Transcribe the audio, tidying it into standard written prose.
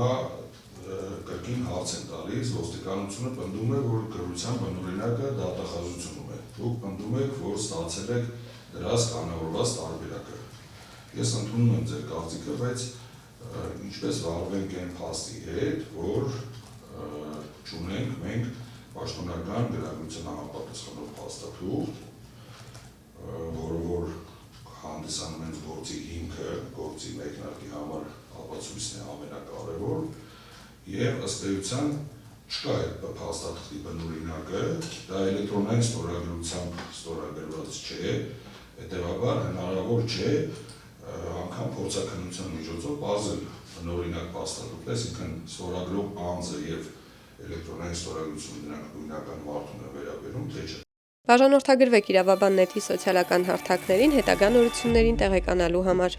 հիմա կրկին հարց են տալիս, ոստիկանությունը պնդում է, որ գրության բնօրինակը դատախազությունում է։ Դուք պնդում եք, որ ստացել եք դրած կանոնավորված տարբերակը։ Ես ընդունում եմ ձեր կարծիքը, բայց ինչպես վարվենք այն փաստի հետ, որ չունենք մենք պաշտոնական գրագրության համապատասխանող փաստաթուղթ, որը որ հանդիսանում են գործի հիմքը, գործի մեկնարկի համար ապացույցն է ամենակարևոր, եւ ըստ էության չկա այդ փաստաթղթի բնօրինակը, դա էլեկտրոնային ստորագրությամբ ստորագրված չէ, հետեւաբար հնարավոր չէ անգամ փորձաքննության միջոցով բազել բնօրինակ փաստաթուղթ, այսինքն ստորագրող անձը եւ էլեկտրոնային ստորագրությունը դրանք նույնական մարդուն է վերաբերում, թե չէ։ Բաժանորդագրվեք Իրավաբան.net-ի սոցիալական հարթակներին հետագա նորություններին տեղեկանալու համար։